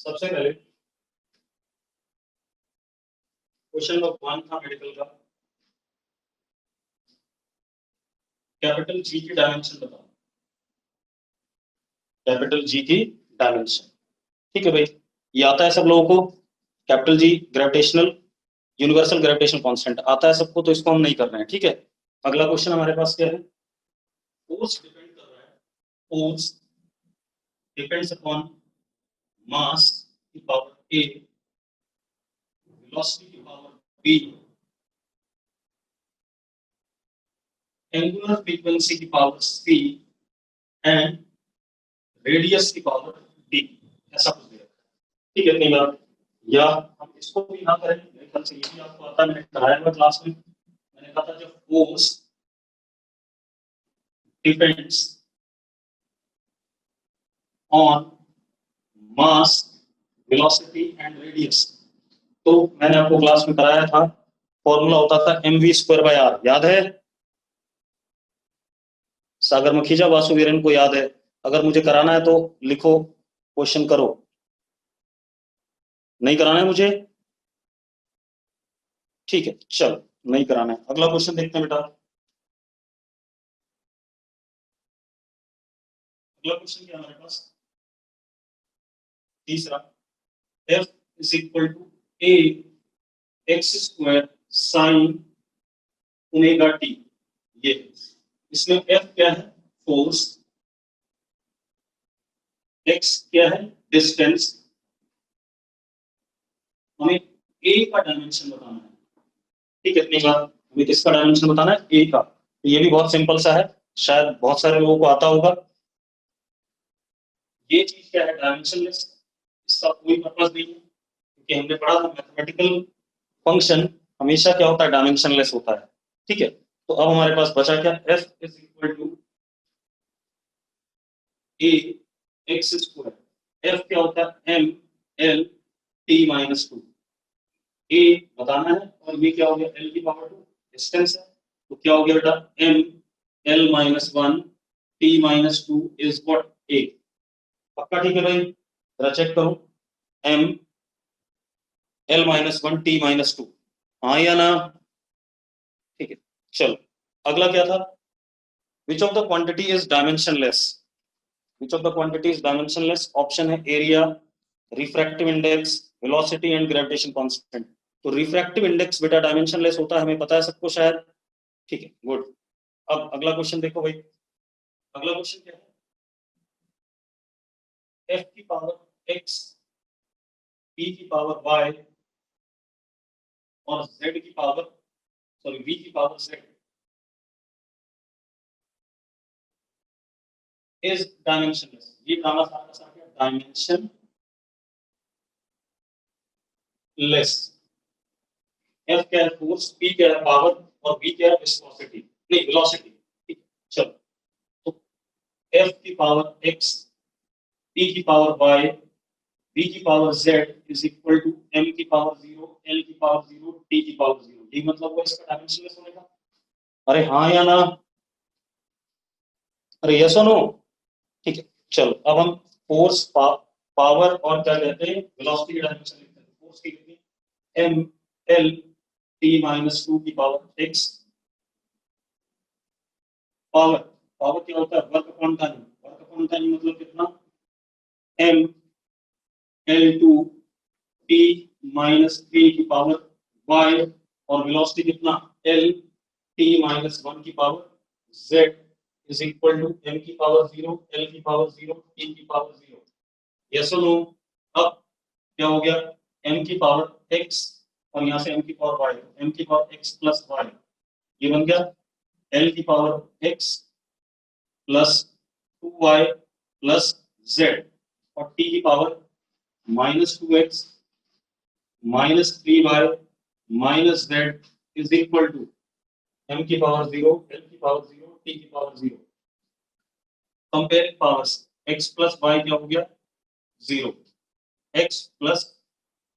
सबसे पहले question number 1 था मेडिकल का, कैपिटल जी की डायमेंशन बताओ। कैपिटल जी की डायमेंशन, ठीक है भाई, ये आता है सब लोगों को। Capital G gravitational universal gravitational constant आता है सबको, तो इसको हम नहीं कर रहे हैं, ठीक है। अगला क्वेश्चन हमारे पास क्या है, फोर्स डिपेंड कर रहा है, फोर्स डिपेंड्स अपॉन मास की पावर a, वेलोसिटी की पावर b, एंगुलर फ्रीक्वेंसी की पावर c एंड रेडियस की पावर d। ऐसा कुछ दे रखा है, ठीक है। इतनी बात, या हम इसको भी ना करें, मेरे ख्याल से ये भी आपको आता है, मैंने कराया हुआ क्लास में। मैंने कहा था जब force depends on mass velocity and radius, तो मैंने आपको क्लास में कराया था, फॉर्मूला होता था mv²/r, याद है? सागर मखीजा वासु वीरन को याद है? अगर मुझे कराना है तो लिखो, क्वेश्चन करो। नहीं कराना है मुझे, ठीक है, चलो नहीं कराना है। अगला क्वेश्चन देखते हैं बेटा। अगला क्वेश्चन क्या है हमारे पास, तीसरा, f is equal to a x² sine omega t। ये इसमें f क्या है, फोर्स, x क्या है, डिस्टेंस, हमें a का डायमेंशन बताना है, ठीक है। इतनी बात, हमें किसका डायमेंशन बताना है, a का। तो ये भी बहुत सिंपल सा है, शायद बहुत सारे लोगों को आता होगा। ये चीज क्या है, डायमेंशनलेस, इसका कोई पर्पस नहीं है, क्योंकि हमने पढ़ा था मैथमेटिकल फंक्शन हमेशा क्या होता है, डायमेंशनलेस होता है, ठीक है। तो अब हमारे पास बचा क्या, f is equal to a x²। f क्या होता है, m l t minus 2। a बताना है और ये क्या हो गया, l की पावर 2 डिस्टेंस है, तो क्या हो गया बेटा, m l minus 1 t minus 2 is what, a। पक्का, ठीक है भाई, जरा चेक करो, m l minus 1 t minus 2, हाँ या ना, ठीक है। चलो अगला क्या था, which of the quantity is dimensionless. Which of the quantity is dimensionless, option है area, refractive index, velocity and gravitation constant. तो रिफ्रैक्टिव इंडेक्स बेटा डायमेंशनलेस होता है, हमें पता है सबको शायद, ठीक है, गुड। अब अगला क्वेश्चन देखो भाई, अगला क्वेश्चन क्या है, f की पावर x, p की पावर y और z की पावर, सॉरी v की पावर z इज डायमेंशनलेस। ये ड्रामा सारा का सारा डायमेंशन लेस। f क्या है, फोर्स, p क्या है, पावर, और v क्या है, विस्कोसिटी, नहीं वेलोसिटी, ठीक। चलो, तो f की पावर x, p की पावर y, v की power z is equal to m की पावर 0, l की पावर 0, t की पावर 0। ये मतलब हुआ इसका डायमेंशनलेस होने का। अरे हाँ या ना, अरे यस और नो, ठीक है। चलो अब हम फोर्स, पावर और क्या कहते हैं, वेलोसिटी की डायमेंशन लिखते हैं। फोर्स की कितनी, m l t माइनस 2 की पावर x, पावर, पावर क्या होता है, work upon time, work upon time मतलब कितना, m l2 t माइनस 3 की पावर y, और वेलोसिटी कितना, l t माइनस 1 की power z is equal to m की पावर 0, l की पावर 0, t की पावर 0। यस और नो। अब क्या हो गया, m की पावर x और यहाँ से m की पावर y, m की पावर x प्लस y, ये बन गया l की power x plus 2y plus z, और t की power minus 2x minus 3y minus z is equal to m की पावर 0, l की पावर 0, t की power 0। Comparing powers, x plus y क्या हो गया, 0, x plus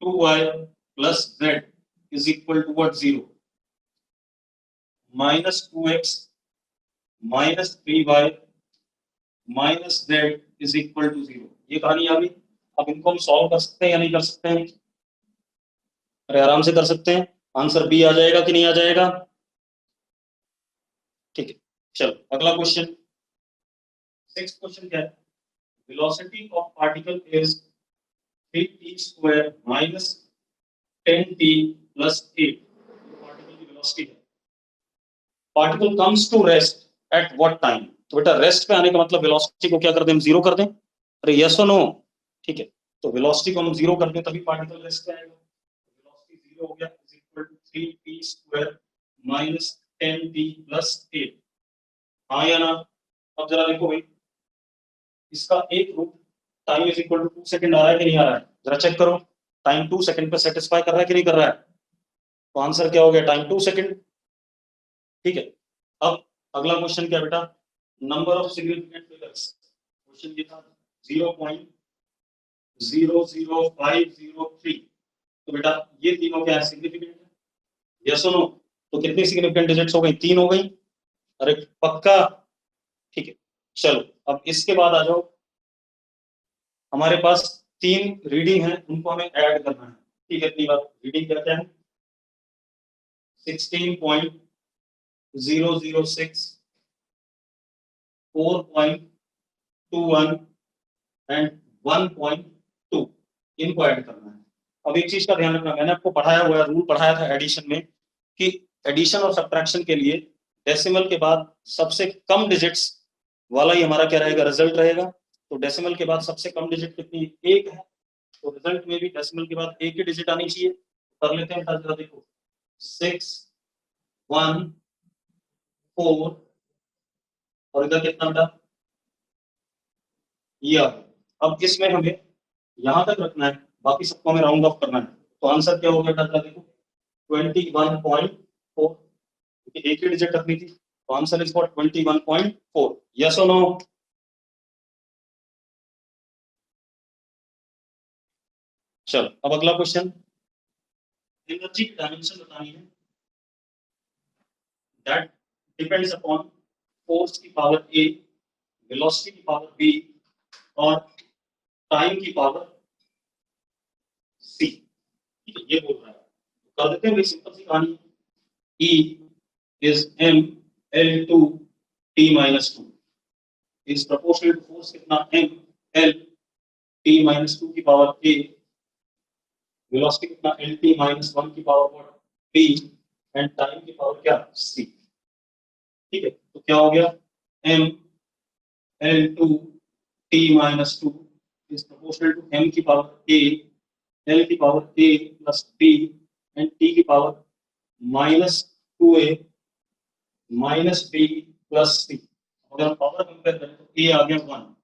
2y plus z is equal to what, 0, minus 2x minus 3y minus z is equal to 0। ये कहानी आ गई। अब इनको हम सॉल्व कर सकते हैं या नहीं कर सकते हैं? अरे आराम से कर सकते हैं। आंसर बी आ जाएगा कि नहीं आ जाएगा? ठीक है, चलो अगला क्वेश्चन। सिक्स्थ क्वेश्चन क्या है? Velocity of particle is 3t square minus 10t plus 8। Particle की वेलोसिटी है। Particle comes to rest at what time? तो बेटा रेस्ट पे आने का मतलब वेलोसिटी को क्या कर दें, हम जीरो कर दें? अरे यस और नो? ठीक है, तो वेलोसिटी को हम जीरो कर दें तभी पार्टिकल रेस्ट पे आएगा। वेलोसिटी जीरो हो गया is equal to 3t square minus 10t plus 8। हाँ या ना? अब जरा देखो भाई, इसका एक root time is equal to 2 second आ रहा है कि नहीं आ रहा है? जरा चेक करो, टाइम 2 सेकंड पे सेटिस्फाई कर रहा है कि नहीं कर रहा है? तो आंसर क्या हो गया? Time 2 second. ठीक है, अब अगला क्वेश्चन क्या बेटा? Number of significant figures. Question ये था 0.00503। तो बेटा ये तीनों क्या है? सिग्निफिकेंट है। यस और नो? तो कितनी सिग्निफिकेंट डिजिट्स हो गई? 3 हो गई। अरे पक्का? ठीक है, चलो अब इसके बाद आ जाओ। हमारे पास 3 रीडिंग है, उनको हमें ऐड करना है। ठीक है, इतनी बात। रीडिंग क्या क्या है? 16.006, 4.21 एंड 1.2। इनको ऐड करना है। अब एक चीज का ध्यान रखना, मैंने आपको पढ़ाया हुआ रूल पढ़ाया था एडिशन में, कि एडिशन और सब्ट्रैक्शन के लिए डेसिमल के बाद सबसे कम डिजिट्स वाला ही हमारा क्या रहेगा? रिजल्ट रहेगा। तो डेसिमल के बाद सबसे कम डिजिट कितनी? 1 है। तो रिजल्ट में भी डेसिमल के बाद एक ही डिजिट आनी चाहिए। कर लेते हैं जरा, देखो 614 और इधर कितना था? ये आ गया। अब इसमें हमें यहां तक रखना है, बाकी सबको हमें राउंड ऑफ करना है। तो आंसर क्या हो गया बेटा? देखो 21.4, क्योंकि एक ही डिजिट रखनी थी। तो आंसर इज फॉर 21.4। यस और नो? चलो अब अगला क्वेश्चन। एनर्जी की डायमेंशन बतानी है। दैट डिपेंड्स अपॉन फोर्स की पावर ए, वेलोसिटी की पावर बी और टाइम की पावर सी। ठीक है, ये बोल रहा है। तो कर देते हैं भाई, सिंपल सी कहानी। E is m L2 t minus 2 is proportional to force कितना? m L t minus 2 की पावर a, वेलोसिटी कितना? L t minus 1 की power what? b and time की पावर क्या? c। ठीक है, तो क्या हो गया? m L2 t minus 2 is proportional to m की पावर a, L की power a plus b and t की power minus 2a minus B plus C. अगर हम पावर कंपेयर करें तो ए आ गया 1,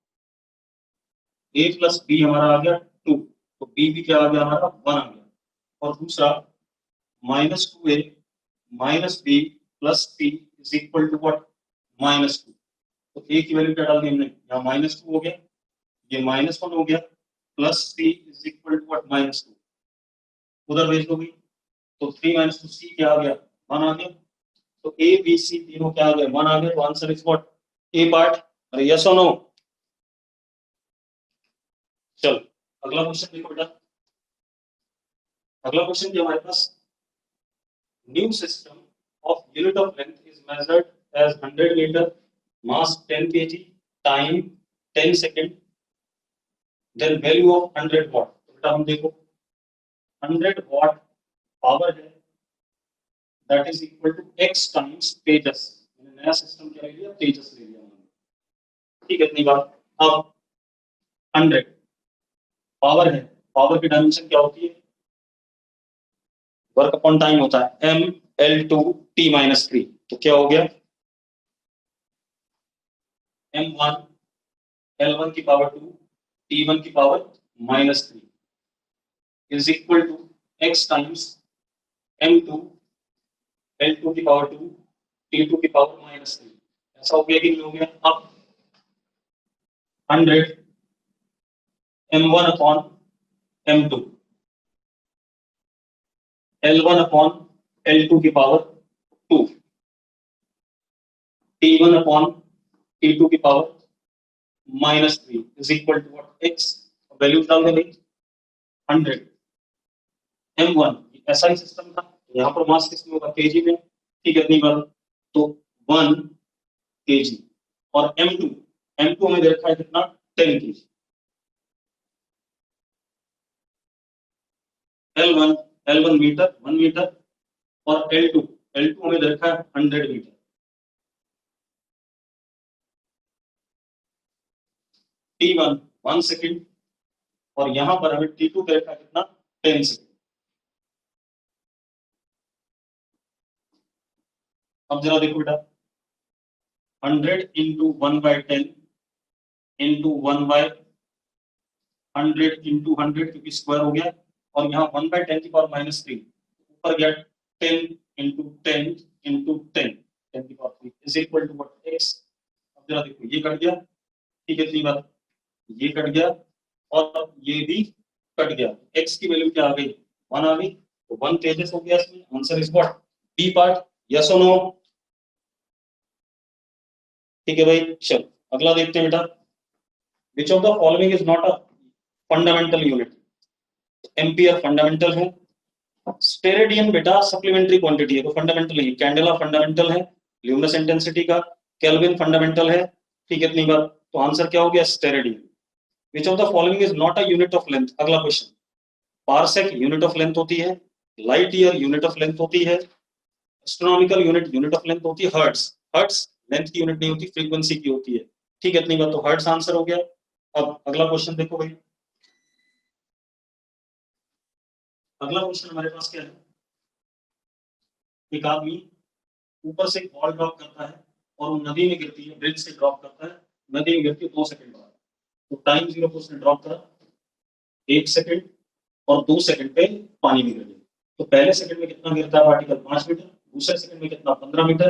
ए प्लस बी हमारा आ गया 2, तो बी भी क्या आ गया? हमारा 1 आ गया। और दूसरा minus 2a minus B plus C is equal to what? Minus 2। तो ए की वैल्यू क्या डाल दी हमने? यहाँ माइनस 2 हो गया, ये माइनस 1 हो गया, plus C is equal to what? Minus 2। उधर भेज दोगे तो 3 माइनस 2 सी क्या आ गया? 1 आ गया। तो ए बी सी तीनों क्या आ गए? 1 आ गए। तो answer is what? A part. अरे यस और नो? चलो अगला क्वेश्चन देखो बेटा। अगला क्वेश्चन क्या हमारे पास? New system of unit of length is measured as 100 metre, mass 10 kg, time 10 second, then value of 100 watt. तो बेटा हम देखो 100 वाट पावर है, that is equal to x times Tejas. मैंने नया सिस्टम क्या ले लिया? तेजस ले लिया हमने। ठीक है, इतनी बात। अब 100 पावर है, पावर की डायमेंशन क्या होती है? वर्क अपॉन टाइम होता है, m L2 t माइनस 3। तो क्या हो गया? m1 L1 की पावर 2 t1 की power minus 3 is equal to x times m2 L2 की पावर 2 t2 की पावर माइनस 3। ऐसा हो गया कि नहीं हो गया? अब 100 m1 upon m2 L1 upon L2 की पावर 2 t1 अपॉन t2 की power minus 3 is equal to what? x। Values डाल दें भाई 100 m1 ऐसा ही सिस्टम था, यहाँ पर मास किसमें होगा केजी में, ठीक है इतनी बार तो 1 केजी और m2 हमें दे रखा है कितना 10 केजी। L1 मीटर 1 मीटर और L2 हमें दे रखा है 100 मीटर। T1 1 सेकेंड और यहां पर हमें T2 दे रखा है कितना 10 सेकेंड। अब जरा देखो बेटा 100 इंटू 1/10 इंटू 1/100 इंटू 100 क्योंकि स्क्वायर हो गया और यहाँ 1/10 की पावर -3 ऊपर गया 10 इंटू 10 इंटू 10 10 की power 3 is equal to what x। अब जरा देखो ये कट गया, ठीक है इतनी बात ये कट गया और ये भी कट गया, x की वैल्यू क्या आ गई 1 आ गई तो 1 तेजस हो गया इसमें। Answer is what B part, yes और नो। ठीक है भाई चलो अगला देखते हैं बेटा which of the following is not a fundamental unit. Ampere fundamental है, स्टेरेडियन बेटा सप्लीमेंट्री क्वांटिटी है तो फंडामेंटल नहीं, कैंडेला फंडामेंटल है, ल्यूमिनस इंटेंसिटी का केल्विन फंडामेंटल है, ठीक है इतनी बार तो आंसर क्या हो गया steradian. Which of the following is not a unit of length. अगला question parsec unit of length होती है, light year unit of length होती है, एस्ट्रोनॉमिकल यूनिट ऑफ लेंथ होती है हर्ट्ज लेंथ की यूनिट नहीं होती फ्रीक्वेंसी की होती है, ठीक है इतनी बात तो हर्ट्ज आंसर हो गया। अब अगला क्वेश्चन देखो भाई, अगला क्वेश्चन हमारे पास क्या है, एक आदमी ऊपर से बॉल ड्रॉप करता है और वो नदी में गिरती है, ब्रिज से ड्रॉप करता है, नदी में गिरती है 2 सेकंड बाद, तो टाइम 0 पर उसने ड्रॉप करा 1 सेकंड और 2 सेकंड पे पानी में गिर गया, तो पहले सेकंड में कितना गिरता है पार्टिकल 5 मीटर, दूसरे सेकंड में कितना 15 मीटर,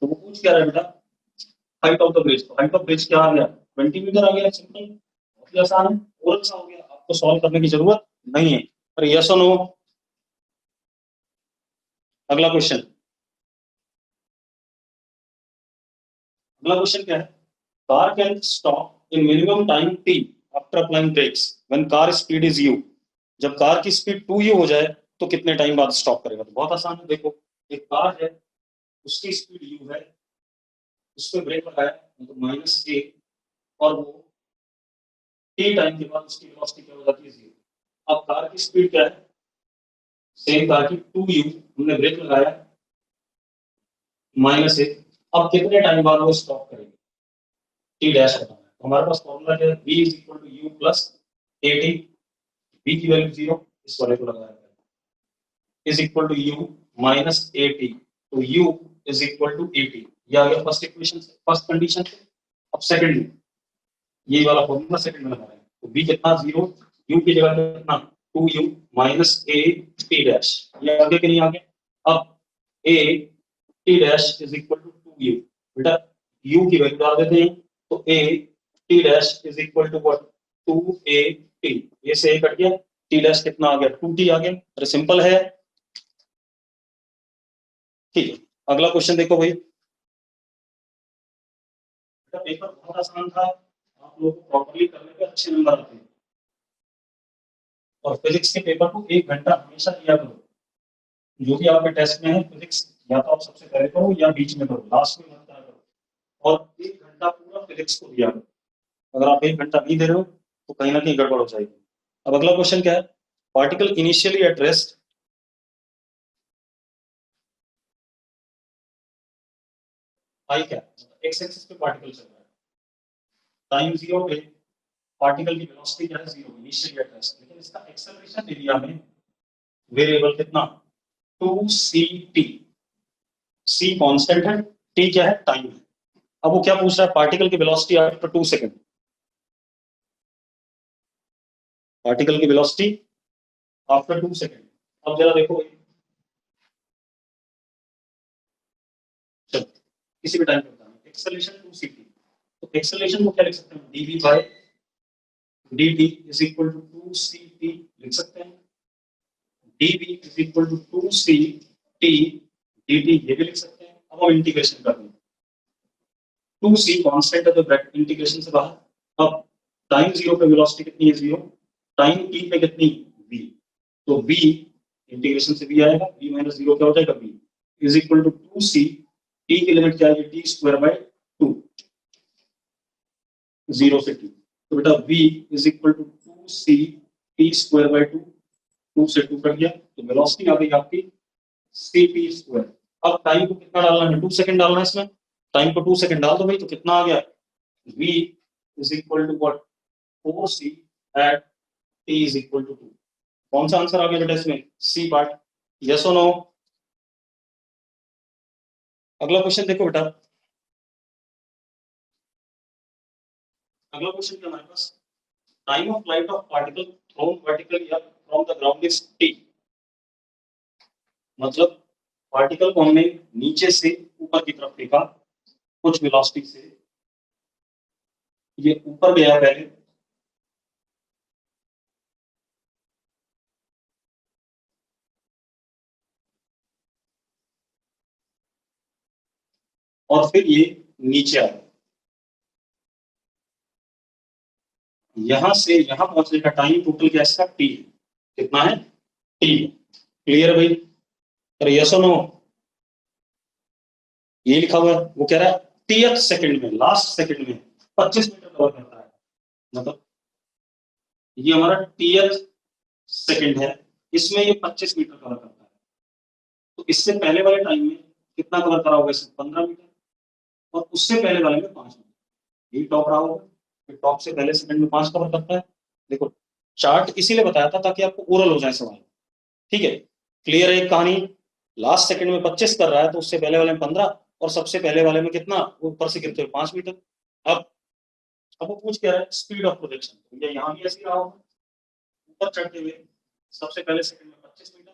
तो वो पूछ क्या रहा है बेटा हाइट ऑफ द ब्रिज, तो हाइट ऑफ ब्रिज क्या आ गया 20 मीटर आ गया। सिंपल बहुत ही आसान है और अच्छा हो गया, आपको सॉल्व करने की जरूरत नहीं है। पर यस और नो। अगला क्वेश्चन, अगला क्वेश्चन क्या है, car can stop in minimum time t after applying brakes when car speed is u। जब कार की स्पीड 2u हो जाए तो कितने टाइम बाद स्टॉप करेगा, तो बहुत आसान है। देखो एक कार है उसकी स्पीड u है, उस पर ब्रेक लगाया तो -a और वो t टाइम के बाद उसकी वेलोसिटी क्या हो जाती है 0। अब कार की स्पीड क्या है सेम कार की 2u, हमने ब्रेक लगाया -a, अब कितने टाइम बाद वो स्टॉप करेगी टी डैश बताना है, तो हमारे पास फॉर्मूला क्या है v is equal to u plus at, v की वैल्यू 0 इस वाले को लगाया is equal to u minus at, तो u is equal to at, ये आ गया फर्स्ट इक्वेशन से फर्स्ट कंडीशन से। अब सेकंड में ये वाला फॉर्मूला सेकंड में लगाया तो v कितना 0, u की जगह कितना 2u minus a t dash, ये आगे के नहीं आगे। अब a t dash is equal to 2u, बेटा u की वैल्यू डाल देते हैं तो a t dash is equal to what 2a t, ये से a कट गया t डैश कितना आ गया 2t आ गया। अरे सिंपल है, ठीक है। अगला क्वेश्चन देखो भाई, पेपर बहुत आसान था, आप लोगों को प्रॉपर्ली करने पे अच्छे नंबर आते हैं। और फिजिक्स के पेपर को 1 घंटा हमेशा दिया करो, जो भी आपके टेस्ट में है फिजिक्स या तो आप सबसे पहले करो या बीच में करो, लास्ट में मत करा करो। और 1 घंटा पूरा फिजिक्स को दिया करो, अगर आप 1 घंटा नहीं दे रहे हो तो कहीं ना कहीं गड़बड़ हो जाएगी। अब अगला क्वेश्चन क्या है, particle initially at rest I क्या एक्स एक्सिस पे पार्टिकल चल रहा है, टाइम 0 पे पार्टिकल की वेलोसिटी क्या है 0 इनिशियली एट रेस्ट, लेकिन इसका एक्सेलरेशन एरिया में वेरिएबल कितना 2ct, c कांस्टेंट है, t क्या है टाइम है। अब वो क्या पूछ रहा है पार्टिकल की वेलोसिटी आफ्टर 2 सेकंड, पार्टिकल की वेलोसिटी आफ्टर 2 सेकंड। अब जरा देखो चलो किसी भी टाइम पे बताना, एक्सेलरेशन 2ct, तो एक्सेलरेशन को क्या लिख सकते हैं dv by dt is equal to 2ct लिख सकते हैं, dv is equal to 2ct dt ये भी लिख सकते हैं। अब हम इंटीग्रेशन कर देंगे, 2c कांस्टेंट है तो ब्रैकेट इंटीग्रेशन से बाहर। अब टाइम 0 पे वेलोसिटी कितनी है 0, टाइम टी पे कितनी v, तो v इंटीग्रेशन से v आएगा, v माइनस जीरो क्या हो जाएगा v is equal to 2c, t की लिमिट क्या आएगी t स्क्वायर बाय 2, 0 से t, तो बेटा v is equal to 2c t square by 2, 2 से 2 कट गया तो वेलोसिटी आ गई आपकी cp स्क्वायर। अब टाइम को कितना डालना है 2 सेकंड डालना है इसमें, टाइम को 2 सेकंड डाल दो भाई, तो कितना आ गया v is equal to what 4c at t is equal to 2। कौन सा आंसर आ गया बेटा इसमें सी पार्ट, यस और नो। अगला क्वेश्चन देखो बेटा, अगला क्वेश्चन क्या हमारे पास, time of flight of particle thrown vertically up from the ground is t, मतलब पार्टिकल को हमने नीचे से ऊपर की तरफ फेंका कुछ वेलोसिटी से, ये ऊपर गया पहले, और फिर ये नीचे आया, यहां से यहां पहुंचने का टाइम टोटल क्या इसका टी, कितना है टी, क्लियर भाई, अरे यस और नो। ये लिखा हुआ है, वो कह रहा है टीएथ सेकंड में, लास्ट सेकंड में 25 मीटर कवर करता है, मतलब ये हमारा टीएथ सेकंड है, इसमें ये 25 मीटर कवर करता है, तो इससे पहले वाले टाइम में कितना कवर करा होगा इसमें 15 मीटर, और उससे पहले वाले में 5 मीटर, यही टॉप रहा होगा, फिर टॉप से पहले सेकंड में 5 कवर करता है। देखो चार्ट इसीलिए बताया था ताकि आपको ओरल हो जाए सवाल, ठीक है, क्लियर है एक कहानी, लास्ट सेकंड में 25 कर रहा है तो उससे पहले वाले में 15, और सबसे पहले वाले में कितना ऊपर से गिरते हुए 5 मीटर। अब वो पूछ क्या रहा है स्पीड ऑफ प्रोजेक्शन, तो ये यहाँ भी ऐसे रहा होगा, ऊपर चढ़ते हुए सबसे पहले सेकंड में 25 मीटर,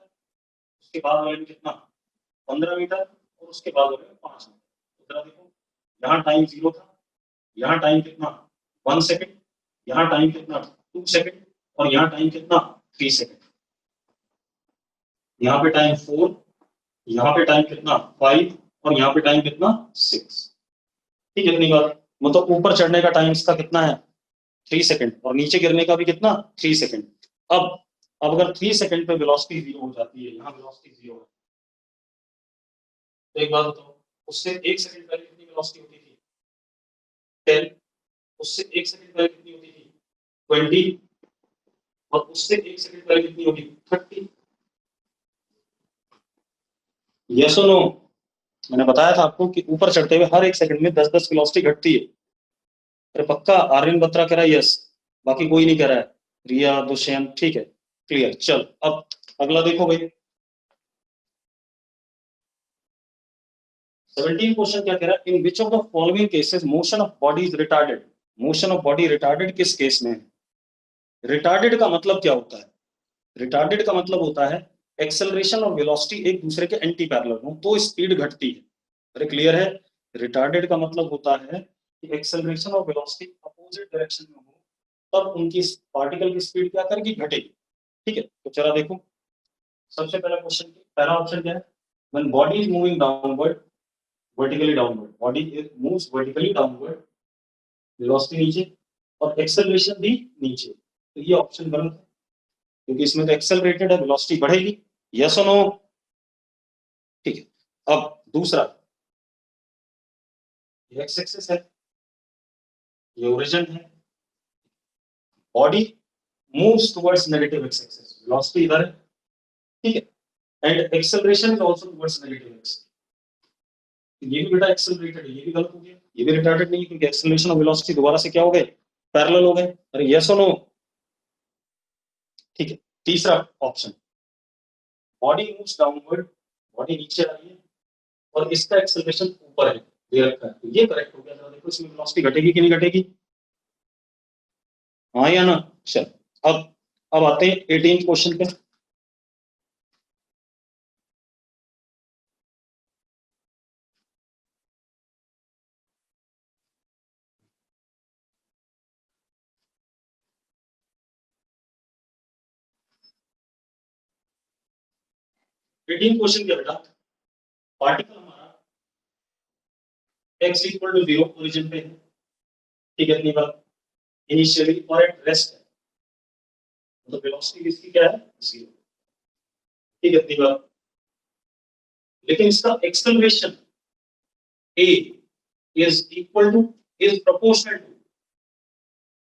उसके बाद वाले में कितना 15 मीटर, और उसके बाद वाले में 5 मीटर, तो जरा देखो यहाँ टाइम 0 था, यहाँ टाइम कितना 1 सेकंड, यहाँ टाइम कितना 2 सेकंड, और यहाँ टाइम कितना 3 सेकंड, यहाँ पे टाइम 4, यहाँ पे टाइम कितना 5, और यहाँ पे टाइम कितना 6, ठीक है, इतनी बात, मतलब ऊपर चढ़ने का टाइम इसका कितना है 3 सेकंड, और नीचे गिरने का भी कितना 3 सेकंड। अब अगर 3 सेकंड पे वेलोसिटी 0 हो जाती है, यहाँ वेलोसिटी 0 है, तो एक बात बताओ उससे 1 सेकंड पहले कितनी वेलोसिटी होती थी 10, उससे 1 सेकंड पहले कितनी होती थी 20, और उससे 1 सेकंड पहले कितनी होगी 30, यस और नो। मैंने बताया था आपको कि ऊपर चढ़ते हुए हर 1 सेकंड में 10-10 वेलोसिटी घटती है, अरे पक्का आर्यन बत्रा कह रहा है यस, बाकी कोई नहीं कह रहा है, रिया दुष्यंत, ठीक है क्लियर। चल अब अगला देखो भाई, 17 क्वेश्चन क्या कह रहा है, in which of the following cases motion of body is retarded, motion of body retarded किस केस में है, रिटार्डेड का मतलब क्या होता है, रिटार्डेड का मतलब होता है एक्सेलरेशन और वेलोसिटी एक दूसरे के एंटी पैरेलल हो तो स्पीड घटती है, अरे क्लियर है, रिटार्डेड का मतलब होता है कि एक्सेलरेशन और वेलोसिटी अपोजिट डायरेक्शन में हो तब उनकी पार्टिकल की स्पीड क्या करेगी घटेगी, ठीक है। तो चला देखो सबसे पहला क्वेश्चन, पहला ऑप्शन क्या है, when body is moving downward vertically downward, body moves vertically downward, velocity नीचे और एक्सेलरेशन भी नीचे, तो ये ऑप्शन गलत है क्योंकि इसमें तो एक्सेलरेटेड है वेलोसिटी बढ़ेगी, यस और नो, ठीक है। अब दूसरा ये एक्स एक्सिस है, ये ओरिजिन है, body moves towards negative x axis, velocity इधर है, ठीक है, and acceleration is also towards negative x, ये भी बेटा एक्सेलरेटेड है, ये भी गलत हो गया, ये भी रिटार्डेड नहीं क्योंकि एक्सेलरेशन और वेलोसिटी दोबारा से क्या हो गए पैरेलल हो गए, अरे यस और नो, ठीक है। तीसरा option body moves downward, body नीचे आ रही है और इसका एक्सेलरेशन ऊपर है दे रखा है, तो ये करेक्ट हो गया, जरा देखो इसमें वेलोसिटी घटेगी कि नहीं घटेगी, हाँ या ना। चल अब आते हैं 18 क्वेश्चन पे, एटीन क्वेश्चन क्या बेटा, पार्टिकल हमारा x इक्वल टू 0 ओरिजिन पे है, ठीक है, इतनी बात, इनिशियली और एट रेस्ट है, तो वेलोसिटी इसकी क्या है, 0। ठीक है, इतनी बात। लेकिन इसका acceleration a is equal to, is proportional to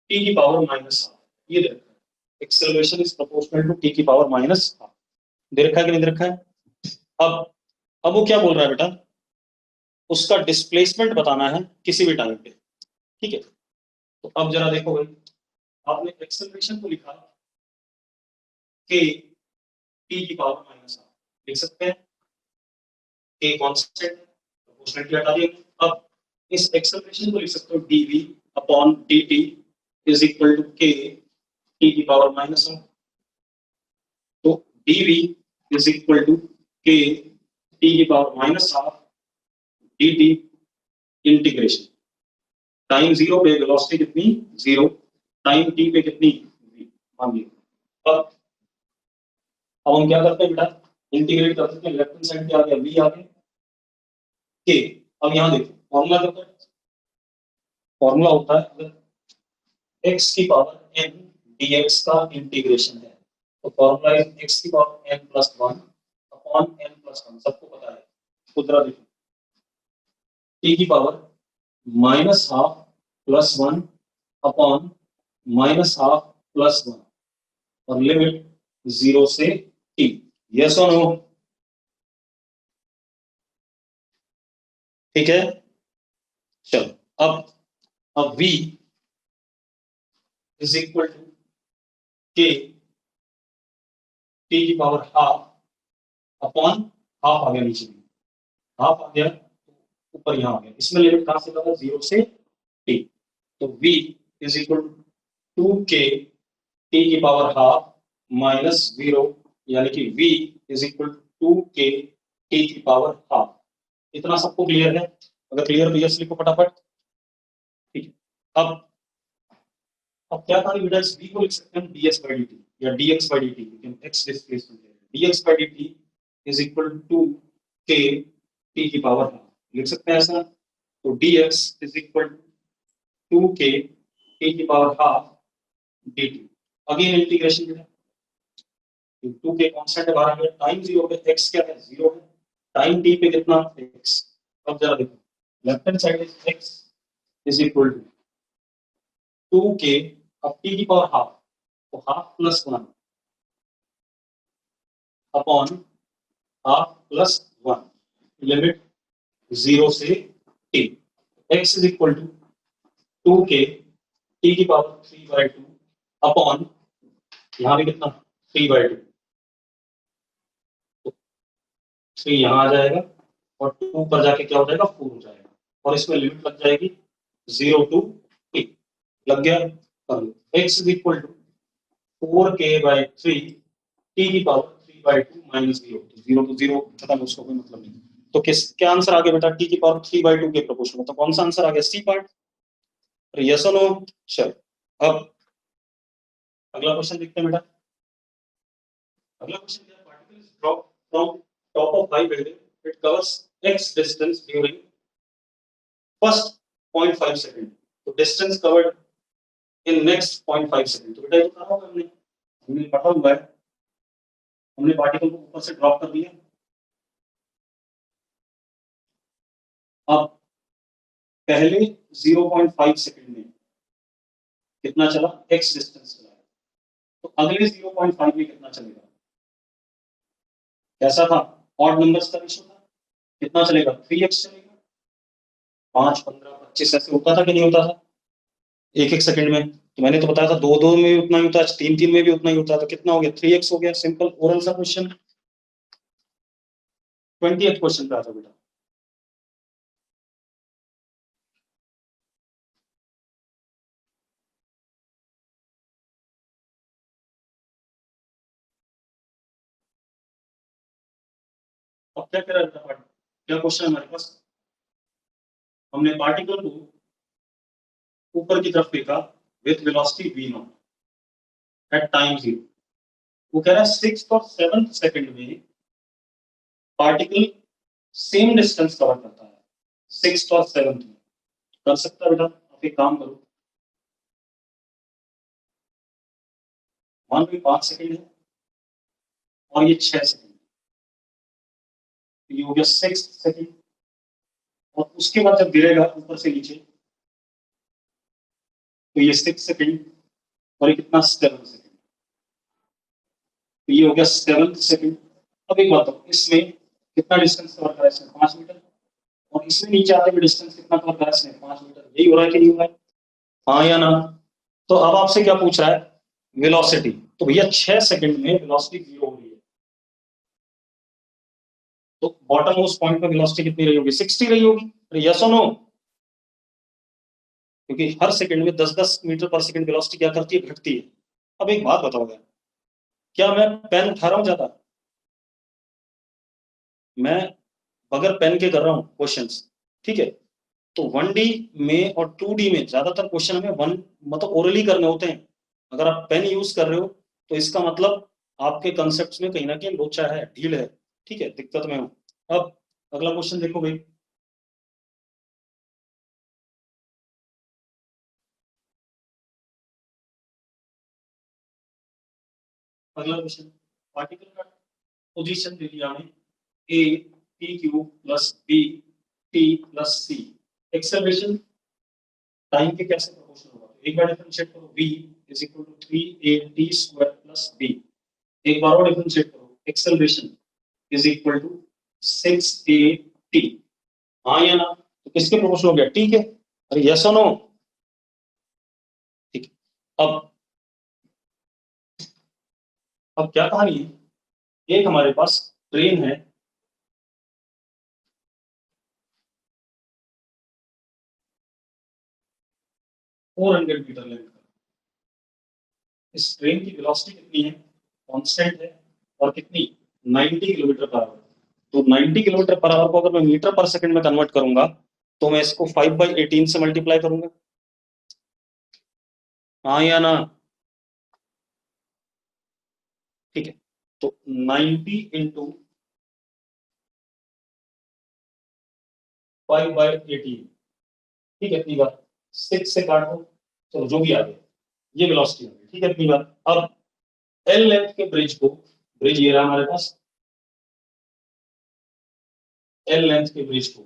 t की पावर माइनस हाफ। ये दे रखा है, acceleration is proportional to t की पावर माइनस हाफ। दे रखा है कि नहीं दे रखा है? अब वो क्या बोल रहा है बेटा, उसका डिस्प्लेसमेंट बताना है किसी भी टाइम पे। ठीक है, तो अब जरा देखो भाई, आपने एक्सेलरेशन को लिखा के टी की पावर माइनस हाफ, लिख सकते हैं के कांस्टेंट, प्रोपोर्शनलिटी हटा दिया। अब इस एक्सेलरेशन को लिख सकते हो dv upon dt is equal to K T की पावर माइनस हाफ। तो dv is equal to K T की power minus half dt integration time zero पे वेलोसिटी कितनी, 0, टाइम t पे कितनी, v, मान लिया। अब हम क्या करते हैं बेटा, इंटीग्रेट कर सकते हैं, लेफ्ट हैंड साइड पे आ गया v आ गया के। अब यहां देखो फॉर्मूला क्या होता है, फॉर्मूला होता है अगर x की पावर n dx का इंटीग्रेशन है तो फॉर्मूला इज x की power n plus 1 upon n plus 1, सबको पता है। तो जरा देखो t की power minus half plus 1 upon minus half plus 1 और लिमिट 0 से t। यस और नो? ठीक है, चलो अब v is equal to K T की पावर हाफ अपॉन, हाफ आ गया नीचे में, हाफ आ गया ऊपर यहाँ आ गया, इसमें लिमिट कहां से लगा, 0 से t। तो v is equal to K T की पावर हाफ माइनस 0, यानी कि v is equal to K T की पावर हाफ। इतना सबको क्लियर है? अगर क्लियर तो यस लिखो फटाफट। ठीक है, अब क्या था बेटा, इस v को लिख सकते हैं dx by dt या dx by dt, लेकिन x डिस्प्लेसमेंट है, dx by dt is equal to k t की पावर हाफ, लिख सकते हैं ऐसा। तो dx is equal to k t की power half dt। Again integration बेटा, टू के कांस्टेंट है बाहर, टाइम 0 पे x क्या है, 0 है, टाइम t पे कितना, x। अब जरा देखो, left hand side is x is equal to 2k, अब t की पावर हाफ, तो half plus 1 upon half plus 1, limit 0 से t। x is equal to 2k t की पावर 3/2 अपॉन, यहाँ भी कितना, 3/2, तो 3 यहाँ आ जाएगा और 2 पर जाके क्या हो जाएगा, 4 हो जाएगा, और इसमें लिमिट लग जाएगी 0 टू t। लग गया, कर लो। x is equal to 4k/3 t की पावर 3/2 माइनस 0, तो 0 तो 0 खत्म, उसको कोई मतलब नहीं। तो किस क्या आंसर आ गया बेटा, t की पावर 3/2 के प्रोपोर्शनल में, तो कौन सा आंसर आ गया, सी पार्ट। यस और नो? चल, अब अगला क्वेश्चन देखते हैं बेटा। अगला क्वेश्चन क्या है, particle is drop from top of high building, it covers x distance during first 0.5 second, तो distance covered in next 0.5 second. तो बेटा ये बताना होगा, हमने हमने पढ़ा हुआ है, हमने पार्टिकल को ऊपर से ड्रॉप कर दिया। अब पहले 0.5 सेकंड में कितना चला, x डिस्टेंस चला, तो अगले 0.5 में कितना चलेगा, कैसा था, ऑड नंबर्स का रेशियो था, कितना चलेगा, 3x चलेगा। 5, 15, 25 ऐसे होता था कि नहीं होता था एक एक सेकंड में? तो मैंने तो बताया था 2-2 में भी उतना ही होता है, 3-3 में भी उतना ही होता है, तो कितना हो गया, 3x हो गया। सिंपल ओरल सा क्वेश्चन। 20th क्वेश्चन पे आता बेटा। अब क्या कह रहा है, क्या क्वेश्चन हमारे पास, हमने पार्टिकल को ऊपर की तरफ फेंका with velocity v0 eight time 0। वो कह रहा है 6th और 7th सेकंड में पार्टिकल सेम डिस्टेंस कवर करता है, 6th और 7th में। कर सकता है बेटा, आप एक काम करो, मान लो 5 सेकंड है और ये 6 सेकंड, ये हो गया 6 सेकंड। और उसके बाद जब गिरेगा ऊपर से नीचे तो ये 6 सेकंड और ये कितना 7 सेकंड, तो ये हो गया 7 सेकंड। अब एक बात बताओ, इसमें कितना डिस्टेंस कवर करा इसने? 5 मीटर। और इसमें नीचे आते हुए डिस्टेंस कितना कवर करा इसने? 5 मीटर। यही हो रहा है कि नहीं हो रहा है? हाँ या ना? तो अब आपसे क्या पूछ रहा है? वेलोसिटी। तो भैया 6 सेकंड में वेलोसिटी 0 हो रही है, तो बॉटम मोस्ट पॉइंट पे वेलोसिटी कितनी रही होगी? 60 रही होगी। यस और नो? क्योंकि हर सेकंड में 10-10 मीटर पर सेकंड वेलोसिटी क्या करती है? घटती है। अब एक बात बताओ यार, क्या मैं पेन उठा रहा हूं ज्यादा? मैं बगैर पेन के कर रहा हूं क्वेश्चंस, ठीक है? तो 1D में और 2D में ज्यादातर क्वेश्चन हमें वन मतलब ओरली करने होते हैं। अगर आप पेन यूज कर रहे हो तो इसका मतलब आपके कंसेप्ट में कहीं ना कहीं लोचा है, ढील है, ठीक है, दिक्कत में हो। अब अगला क्वेश्चन देखो भाई। अगला क्वेश्चन, पार्टिकल का पोजीशन दे दिया हमें A P Q plus B T plus C. Acceleration time के कैसे प्रोपोर्शनल होगा? तो एक बार डिफरेंशिएट करो, v is equal to 3a t square plus b। एक बार और डिफरेंशिएट करो, acceleration is equal to 6a t। हाँ या ना? तो किसके प्रोपोर्शनल हो गया? t के। अरे यस और नो? ठीक है। अब क्या कहानी है? एक हमारे पास ट्रेन है, 400 मीटर लेंथ का। इस ट्रेन की वेलोसिटी कितनी है? कांस्टेंट है। और कितनी? 90 किलोमीटर पर आवर। तो 90 किलोमीटर पर आवर को अगर मैं मीटर पर सेकंड में कन्वर्ट करूंगा तो मैं इसको 5/18 से मल्टीप्लाई करूंगा। हाँ या ना? ठीक है। तो 90 इंटू 5/18, ठीक है, इतनी बार 6 से काटो, चलो जो भी आ गया, ये वेलोसिटी आ गई, ठीक है, इतनी बार। अब एल लेंथ के ब्रिज को, ब्रिज ये रहा हमारे पास, एल लेंथ के ब्रिज को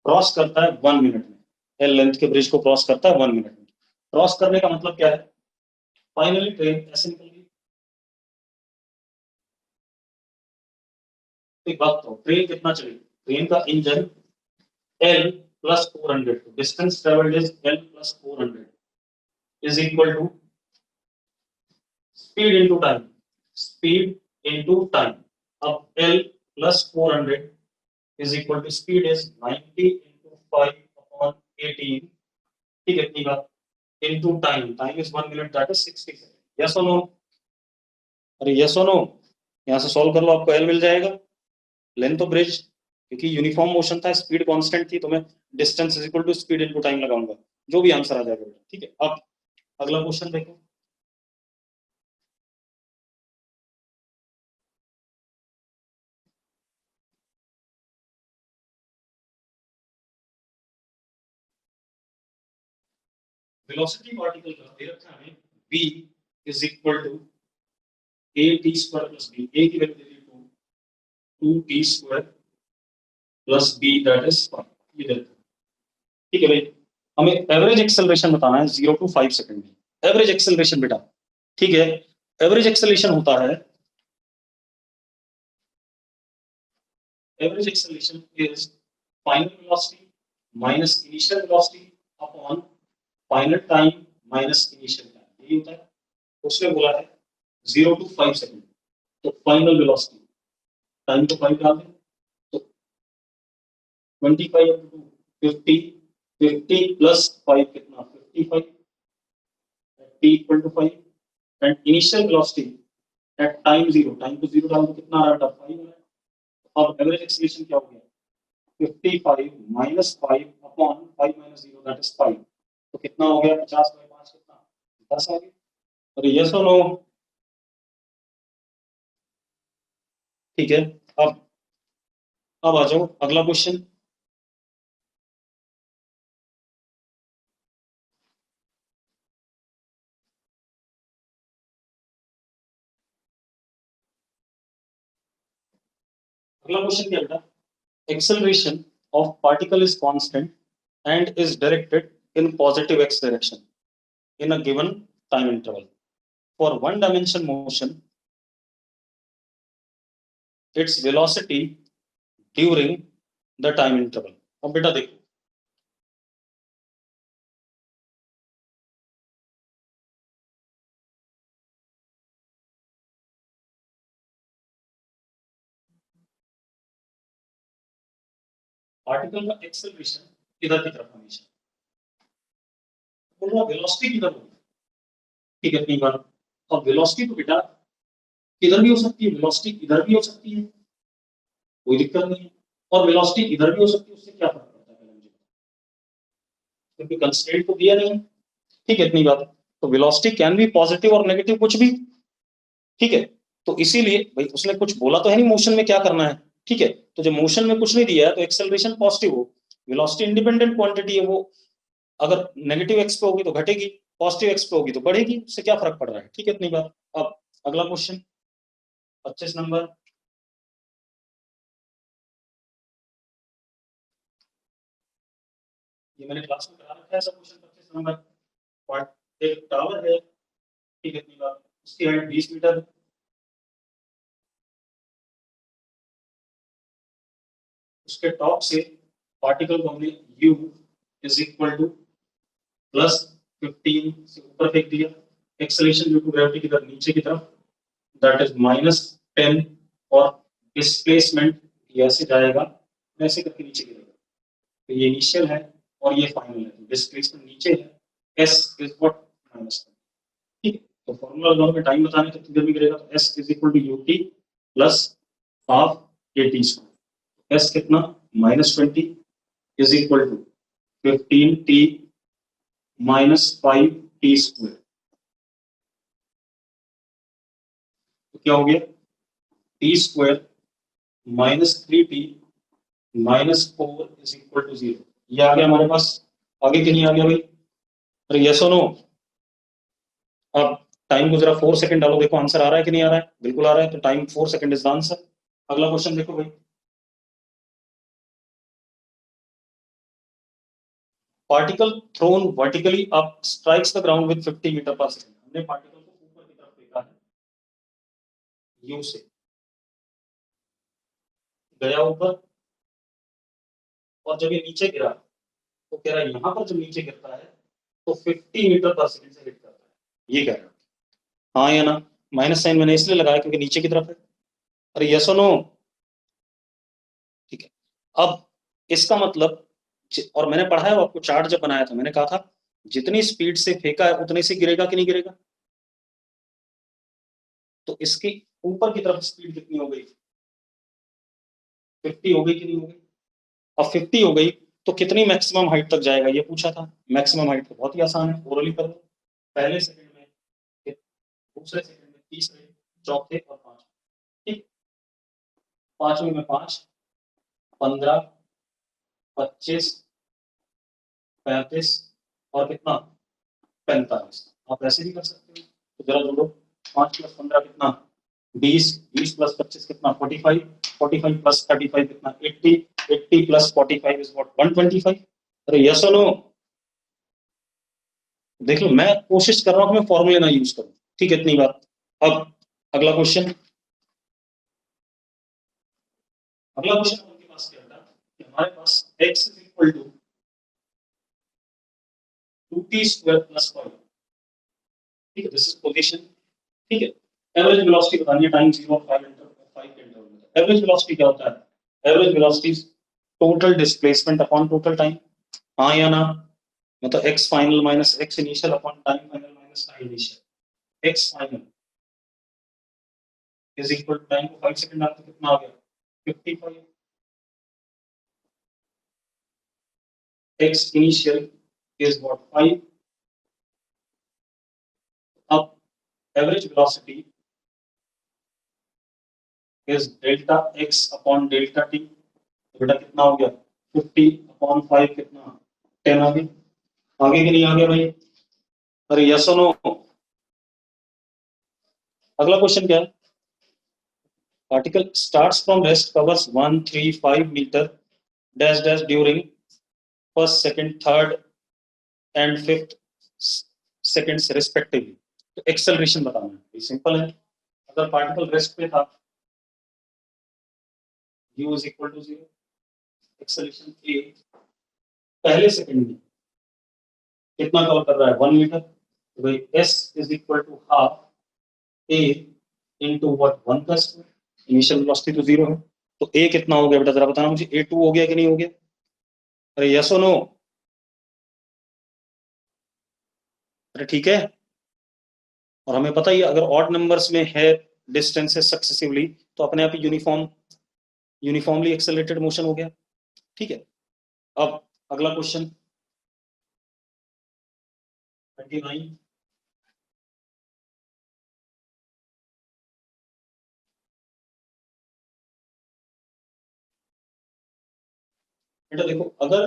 क्रॉस करता है 1 मिनट में। एल लेंथ के ब्रिज को क्रॉस करता है 1 मिनट में। क्रॉस करने का मतलब क्या है? फाइनली ट्रेन ऐसे निकल गई। एक बात तो, ट्रेन कितना चली? ट्रेन का engine L plus 400, distance travelled is L plus 400 is equal to speed into time. Speed into time. अब L plus 400 is equal to speed is 90 into 5/18, ठीक है, इतनी बात, into time. Time is 1 minute, that is 60 second. Yes और no? अरे yes और no? यहाँ से सॉल्व कर लो, आपको एल मिल जाएगा। लेंथ ऑफ ब्रिज, क्योंकि यूनिफॉर्म मोशन था, स्पीड कांस्टेंट थी, तो मैं distance is equal to speed into time लगाऊंगा, जो भी आंसर आ जाएगा, ठीक है। अब अगला क्वेश्चन देखो। वेलोसिटी पार्टिकल का दे रखा है हमें v is equal to a t square plus b। a की वैल्यू दे दी 2t square plus b, that is 5। ये दे रखा है, ठीक है भाई। हमें एवरेज एक्सेलरेशन बताना है 0 to 5 सेकंड में। एवरेज एक्सेलरेशन बेटा, ठीक है, एवरेज एक्सेलरेशन होता है, average acceleration is final velocity minus initial velocity upon final time minus initial time, यही होता है। उसने बोला है 0 to 5 सेकंड, तो फाइनल वेलोसिटी, टाइम को 5 डाल दें, तो 25 इंटू 50, 50 प्लस 5 कितना? 55, t equal to 5। And initial velocity at time 0, time को 0 डाल दो, कितना आ रहा है? 5 आ रहा है। अब एवरेज एक्सेलरेशन क्या हो गया? 55 minus 5 upon 5 minus 0, that is 5। तो कितना हो गया? 50/5 कितना? 10 आ गया। अरे यस और नो? ठीक है। अब अब आ जाओ अगला क्वेश्चन। अगला क्वेश्चन क्या बेटा, acceleration of particle is constant and is directed in positive x direction in a given time interval. For one dimension motion, its velocity during the time interval. अब बेटा देखो, पार्टिकल का एक्सेलरेशन इधर की तरफ हमेशा, बोल रहा वेलोसिटी किधर होगी, ठीक है इतनी बार। और वेलोसिटी तो बेटा किधर भी हो सकती है, वेलोसिटी इधर भी हो सकती है, कोई दिक्कत नहीं है, और वेलोसिटी इधर भी हो सकती है, उससे क्या फर्क पड़ता है मुझे, क्योंकि कंस्ट्रेंट तो दिया नहीं है, ठीक है इतनी बात। तो वेलोसिटी कैन बी पॉजिटिव और नेगेटिव कुछ भी, ठीक है। तो इसीलिए भाई उसने कुछ बोला तो है नहीं मोशन में क्या करना है, ठीक है। तो जब मोशन में कुछ नहीं दिया है तो एक्सेलरेशन पॉजिटिव हो, वेलोसिटी इंडिपेंडेंट क्वांटिटी है, वो अगर नेगेटिव एक्स पे होगी तो घटेगी, पॉजिटिव एक्स पे होगी तो बढ़ेगी, उससे क्या फर्क पड़ रहा है, ठीक है इतनी बात। अब अगला क्वेश्चन 25 नंबर, ये मैंने क्लास में करा रखा है सब क्वेश्चन। 25 नंबर, एक टावर है, ठीक है इतनी बात, उसकी हाइट 20 मीटर, उसके टॉप से पार्टिकल को हमने u is equal two plus 15 से ऊपर फेंक दिया, एक्सेलरेशन ड्यू टू ग्रेविटी की तरफ नीचे की तरफ, दैट इज -10, और डिस्प्लेसमेंट ऐसे जाएगा, ऐसे करके नीचे गिरेगा। तो ये इनिशियल है और ये फाइनल है, तो डिस्प्लेसमेंट नीचे है, s इज व्हाट -10, ठीक है। तो फॉर्मूला लगाओ में टाइम बताने तो कितनी देर में गिरेगा, तो s is equal to ut plus half at square, s कितना -20 is equal to 15t -5t square, तो क्या हो गया, t square -3t -4 is equal to 0। ये आ गया हमारे पास, आगे क्यों नहीं आ गया भाई, अरे यस और नो। अब टाइम को जरा 4 सेकंड डालो, देखो आंसर आ रहा है कि नहीं आ रहा है, बिल्कुल आ रहा है, तो time 4 second is the answer. अगला क्वेश्चन देखो भाई, particle thrown vertically up strikes the ground with 50 metre per second. हमने पार्टिकल को ऊपर की तरफ फेंका है यू से, गया ऊपर, और जब ये नीचे गिरा तो कह रहा है यहां पर जब नीचे गिरता है तो 50 मीटर पर सेकंड से हिट करता है, ये कह रहा है, हाँ या ना। माइनस साइन मैंने इसलिए लगाया क्योंकि नीचे की तरफ है, अरे यस और नो, ठीक है। अब इसका मतलब, और मैंने पढ़ा है आपको, चार्ट जब बनाया था मैंने कहा था जितनी स्पीड से फेंका है उतने से गिरेगा कि नहीं गिरेगा, तो इसकी ऊपर की तरफ स्पीड कितनी हो गई, 50 हो गई कि नहीं हो गई। अब 50 हो गई तो कितनी मैक्सिमम हाइट तक जाएगा ये पूछा था, मैक्सिमम हाइट तो बहुत ही आसान है, ओरली कर दो, पहले सेकंड में, दूसरे सेकंड में, तीसरे, चौथे और पांचवें, ठीक। पांचवें में 5, 15, 25, 35 और कितना 45, आप ऐसे भी कर सकते हो, तो जरा जोड़ो, 5 + 15 कितना 20, 20 + 25 कितना 45, 45 + 35 कितना 80, 80 + 45 इज व्हाट 125। अरे यस और नो, देख लो मैं कोशिश कर रहा हूं कि मैं फॉर्मूले ना यूज करूं, ठीक है इतनी बात। अब अगला क्वेश्चन, अगला क्वेश्चन आपके पास क्या था कि हमारे पास x is equal to 2t² + 5, ठीक है, दिस इज पोजीशन, ठीक है। एवरेज वेलोसिटी बतानी है टाइम 0 और 5 के इंटरवल में। एवरेज वेलोसिटी क्या होता है, average velocity total displacement upon total time, हाँ या ना। मतलब x final minus x initial upon time final minus time initial, x final is equal to time को 5 सेकंड आपको कितना आ गया 55, x initial is what 5. अब average velocity is delta x upon delta t, तो बेटा कितना हो गया 50/5 कितना 10 आ गया, आगे कि नहीं आ गया भाई, अरे यस और नो। अगला क्वेश्चन क्या है, Particle starts from rest, covers 1, 3, 5 meter dash dash during first, second, third and fifth seconds respectively. तो एक्सेलरेशन बताना है, सिंपल है. अगर पार्टिकल रेस्ट पे था, u is equal to 0, acceleration a पहले सेकंड में कितना कवर कर रहा है, 1 मीटर. तो भाई s is equal to half a into what 1 plus 2. Initial velocity तो 0 है, तो a कितना हो गया बेटा, जरा बताना मुझे. a 2 हो गया कि नहीं हो गया? अरे यस और नो? अरे ठीक है. और हमें पता ही है, अगर ऑड नंबर्स में है डिस्टेंसेस सक्सेसिवली, तो अपने आप ही यूनिफॉर्मली एक्सेलरेटेड मोशन हो गया. ठीक है. अब अगला क्वेश्चन 29. बेटा देखो, अगर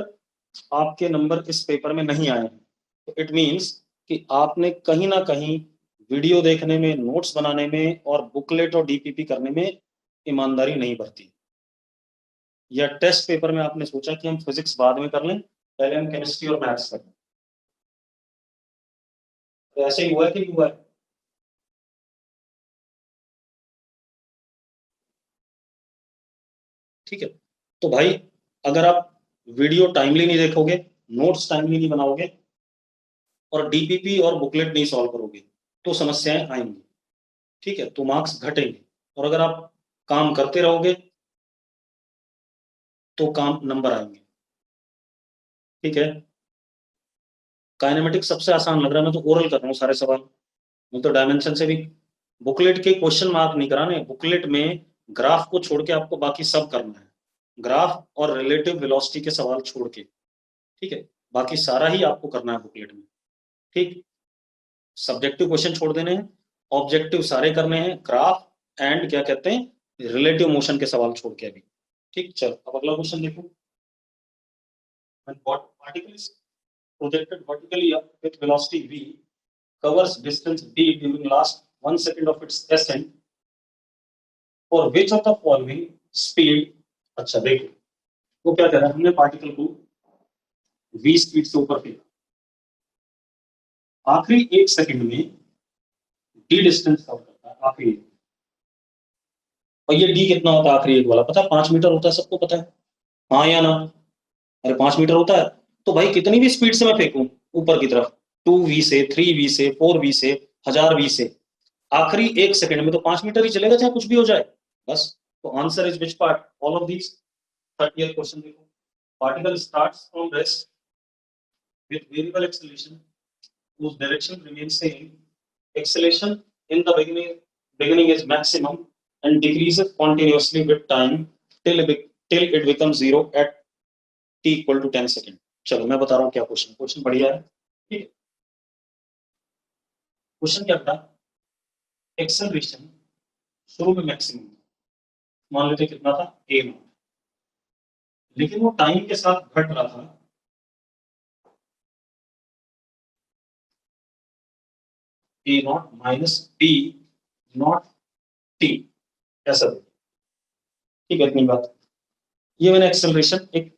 आपके नंबर इस पेपर में नहीं आए हैं, तो इट मींस कि आपने कहीं ना कहीं वीडियो देखने में, नोट्स बनाने में और बुकलेट और डीपीपी करने में ईमानदारी नहीं बरती, या टेस्ट पेपर में आपने सोचा कि हम फिजिक्स बाद में कर लें, पहले हम केमिस्ट्री और मैथ्स कर लें. तो ऐसे ही हुआ है कि हुआ है? ठीक है. तो भाई, अगर आप वीडियो टाइमली नहीं देखोगे, नोट्स टाइमली नहीं बनाओगे और डीपीपी और बुकलेट नहीं सॉल्व करोगे, तो समस्याएं आएंगी. ठीक है, तो मार्क्स घटेंगे. और अगर आप काम करते रहोगे तो काम नंबर आएंगे. ठीक है. काइनेमेटिक्स सबसे आसान लग रहा है, मैं तो ओरल कर रहा हूँ सारे सवाल. मैं तो डायमेंशन से भी, बुकलेट के क्वेश्चन मार्क नहीं कराने, बुकलेट में ग्राफ को छोड़ के आपको बाकी सब करना है, ग्राफ और रिलेटिव वेलोसिटी के सवाल छोड़ के. ठीक है, बाकी सारा ही आपको करना है बुकलेट में. ठीक. सब्जेक्टिव क्वेश्चन छोड़ देने हैं, ऑब्जेक्टिव सारे करने हैं, ग्राफ एंड क्या कहते हैं, रिलेटिव मोशन के सवाल छोड़ के अभी. ठीक. चलो अब अगला क्वेश्चन देखो. When particle is projected vertically up with velocity v, covers distance d during last 1 second of its ascent, for which of the following speed. अच्छा देखो, वो क्या कह रहा है, हमने पार्टिकल को v स्पीड से ऊपर फेंका, आखिरी 1 सेकंड में d डिस्टेंस कवर करता है आखिरी. और ये d कितना होता है आखिरी एक वाला, पता है? 5 मीटर होता है, सबको पता है, हाँ या ना? अरे 5 मीटर होता है. तो भाई कितनी भी स्पीड से मैं फेंकूं ऊपर की तरफ, 2v से, 3v से, 4v से, 1000v से, आखिरी 1 सेकंड में तो 5 मीटर ही चलेगा, चाहे कुछ भी हो जाए. बस. तो answer is which part, all of these. 30th question देखो. Particle starts from rest with variable acceleration whose direction remains same. Acceleration in the beginning is maximum and decreases continuously with time till it becomes zero at t equal to 10 second. चलो मैं बता रहा हूँ क्या question बढ़िया है. ठीक है. क्वेश्चन क्या था, एक्सेलरेशन शुरू में मैक्सिमम मान लेते कितना था, a नॉट, लेकिन वो टाइम के साथ घट रहा था. a not minus b not t, ऐसा. ठीक है, इतनी बात. ये मैंने एक्सेलरेशन एक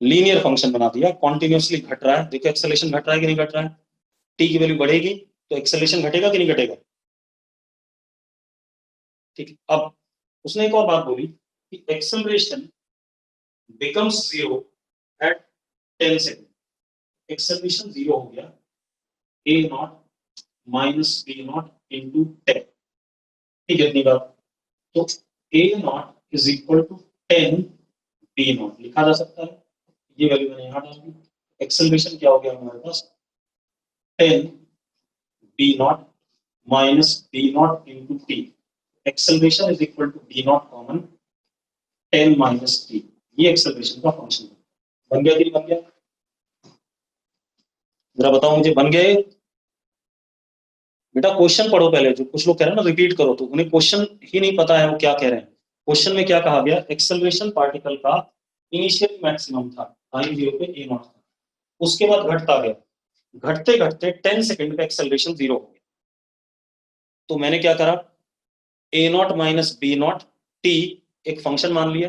लीनियर फंक्शन बना दिया, कॉन्टिन्यूसली घट रहा है. देखो एक्सेलरेशन घट रहा है कि नहीं घट रहा है, टी की वैल्यू बढ़ेगी तो एक्सेलरेशन घटेगा कि नहीं घटेगा. ठीक. अब उसने एक और बात बोली कि acceleration becomes zero at 10 second. Acceleration zero हो गया A not minus B not into 10. ठीक है, इतनी बात. तो A not is equal to 10 B not लिखा जा सकता है. ये वैल्यू मैंने यहां डाल दी. एक्सेलरेशन क्या हो गया हमारे पास, 10 b naught minus b naught into t. Acceleration is equal to b naught common 10 minus t. ये एक्सेलरेशन का फंक्शन है. बन गया कि नहीं बन गया, जरा बताओ मुझे, बन गए? बेटा क्वेश्चन पढ़ो पहले. जो कुछ लोग कह रहे हैं ना रिपीट करो, तो उन्हें क्वेश्चन ही नहीं पता है वो क्या कह रहे हैं. क्वेश्चन में क्या कहा गया, एक्सेलरेशन पार्टिकल का इनिशियल मैक्सिमम था टाइम 0 पे ए नॉट था, उसके बाद घटता गया, घटते घटते 10 सेकंड पे एक्सेलरेशन 0 हो गया. तो मैंने क्या करा, A not minus B not T एक फंक्शन मान लिया,